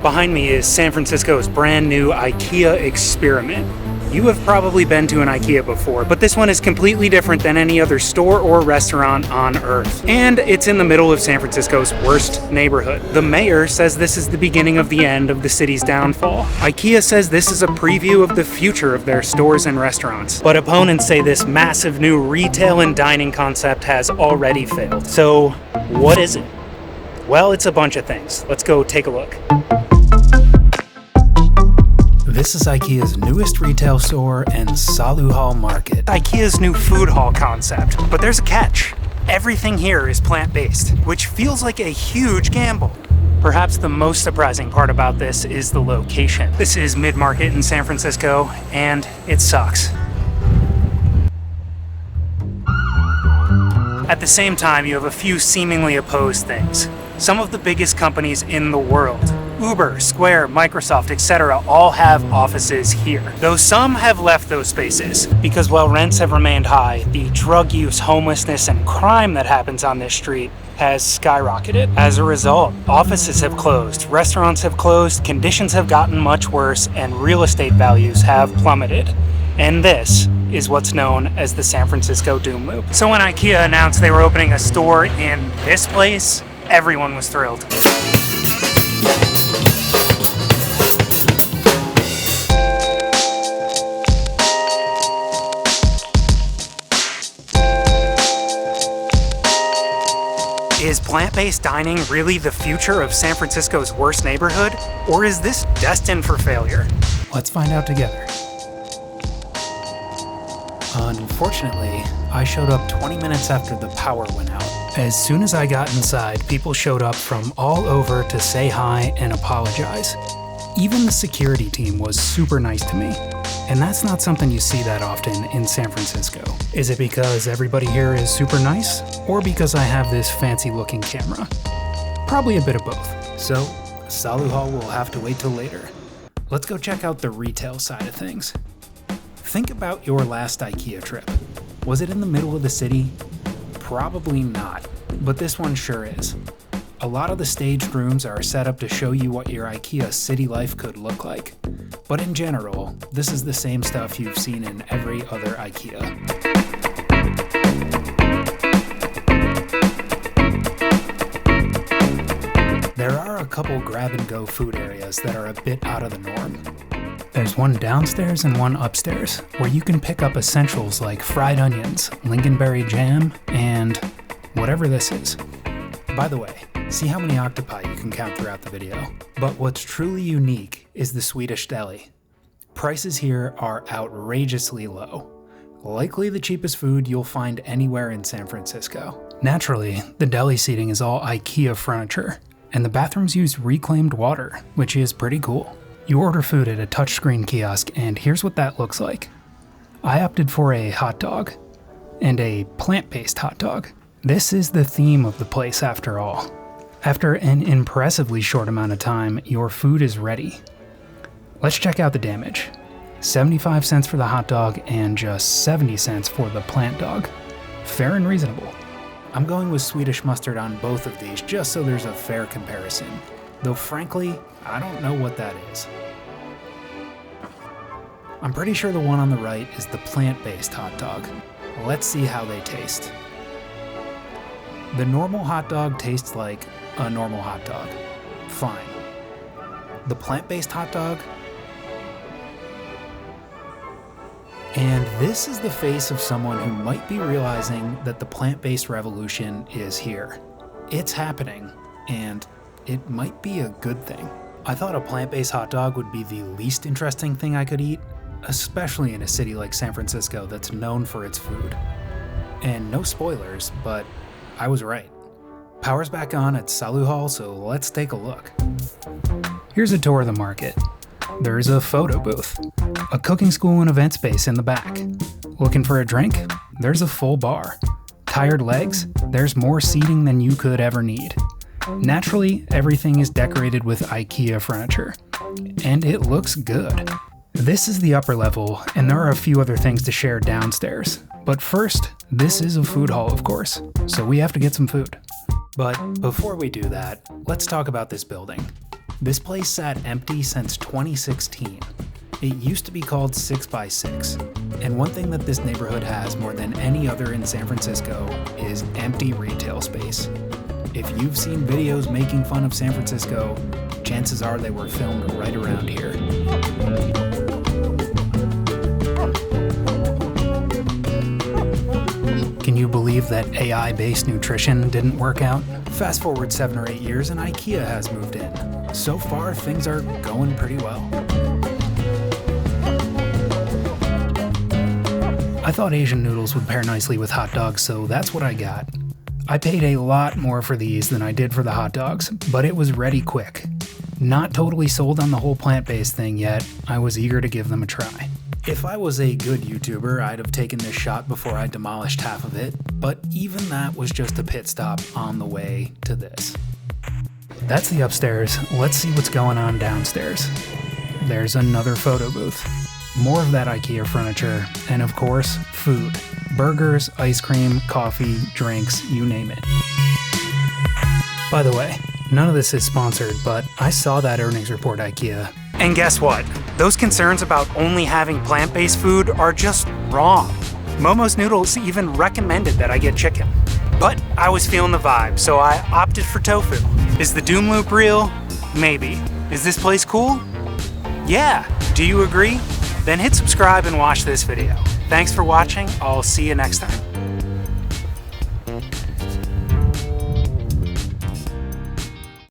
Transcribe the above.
Behind me is San Francisco's brand new IKEA experiment. You have probably been to an IKEA before, but this one is completely different than any other store or restaurant on Earth. And it's in the middle of San Francisco's worst neighborhood. The mayor says this is the beginning of the end of the city's downfall. IKEA says this is a preview of the future of their stores and restaurants. But opponents say this massive new retail and dining concept has already failed. So, what is it? Well, it's a bunch of things. Let's go take a look. This is IKEA's newest retail store and Salu Hall Market. IKEA's new food hall concept. But there's a catch. Everything here is plant-based, which feels like a huge gamble. Perhaps the most surprising part about this is the location. This is mid-market in San Francisco, and it sucks. At the same time, you have a few seemingly opposed things. Some of the biggest companies in the world, Uber, Square, Microsoft, etc., all have offices here. Though some have left those spaces, because while rents have remained high, the drug use, homelessness, and crime that happens on this street has skyrocketed. As a result, offices have closed, restaurants have closed, conditions have gotten much worse, and real estate values have plummeted. And this is what's known as the San Francisco Doom Loop. So when IKEA announced they were opening a store in this place, everyone was thrilled. Is plant-based dining really the future of San Francisco's worst neighborhood? Or is this destined for failure? Let's find out together. Unfortunately, I showed up 20 minutes after the power went out. As soon as I got inside, people showed up from all over to say hi and apologize. Even the security team was super nice to me. And that's not something you see that often in San Francisco. Is it because everybody here is super nice? Or because I have this fancy looking camera? Probably a bit of both. So, Salu Hall will have to wait till later. Let's go check out the retail side of things. Think about your last IKEA trip. Was it in the middle of the city? Probably not, but this one sure is. A lot of the staged rooms are set up to show you what your IKEA city life could look like. But in general, this is the same stuff you've seen in every other IKEA. There are a couple grab-and-go food areas that are a bit out of the norm. There's one downstairs and one upstairs, where you can pick up essentials like fried onions, lingonberry jam, and whatever this is. By the way, see how many octopi you can count throughout the video. But what's truly unique is the Swedish deli. Prices here are outrageously low. Likely the cheapest food you'll find anywhere in San Francisco. Naturally, the deli seating is all IKEA furniture, and the bathrooms use reclaimed water, which is pretty cool. You order food at a touchscreen kiosk, and here's what that looks like. I opted for a hot dog, and a plant-based hot dog. This is the theme of the place after all. After an impressively short amount of time, your food is ready. Let's check out the damage. 75 cents for the hot dog and just 70 cents for the plant dog. Fair and reasonable. I'm going with Swedish mustard on both of these just so there's a fair comparison. Though frankly, I don't know what that is. I'm pretty sure the one on the right is the plant-based hot dog. Let's see how they taste. The normal hot dog tastes like a normal hot dog. Fine. The plant-based hot dog? And this is the face of someone who might be realizing that the plant-based revolution is here. It's happening, and it might be a good thing. I thought a plant-based hot dog would be the least interesting thing I could eat, especially in a city like San Francisco that's known for its food. And no spoilers, but I was right. Power's back on at Salu Hall, so let's take a look. Here's a tour of the market. There's a photo booth, a cooking school and event space in the back. Looking for a drink? There's a full bar. Tired legs? There's more seating than you could ever need. Naturally, everything is decorated with IKEA furniture, and it looks good. This is the upper level, and there are a few other things to share downstairs. But first, this is a food hall, of course, so we have to get some food. But before we do that, let's talk about this building. This place sat empty since 2016. It used to be called 6x6, and one thing that this neighborhood has more than any other in San Francisco is empty retail space. If you've seen videos making fun of San Francisco, chances are they were filmed right around here. Can you believe that AI-based nutrition didn't work out? Fast forward 7 or 8 years and IKEA has moved in. So far, things are going pretty well. I thought Asian noodles would pair nicely with hot dogs, so that's what I got. I paid a lot more for these than I did for the hot dogs, but it was ready quick. Not totally sold on the whole plant-based thing yet, I was eager to give them a try. If I was a good YouTuber, I'd have taken this shot before I demolished half of it, but even that was just a pit stop on the way to this. That's the upstairs. Let's see what's going on downstairs. There's another photo booth. More of that IKEA furniture, and of course, food. Burgers, ice cream, coffee, drinks, you name it. By the way, none of this is sponsored, but I saw that earnings report, IKEA. And guess what? Those concerns about only having plant-based food are just wrong. Momo's Noodles even recommended that I get chicken. But I was feeling the vibe, so I opted for tofu. Is the doom loop real? Maybe. Is this place cool? Yeah. Do you agree? Then hit subscribe and watch this video. Thanks for watching. I'll see you next time.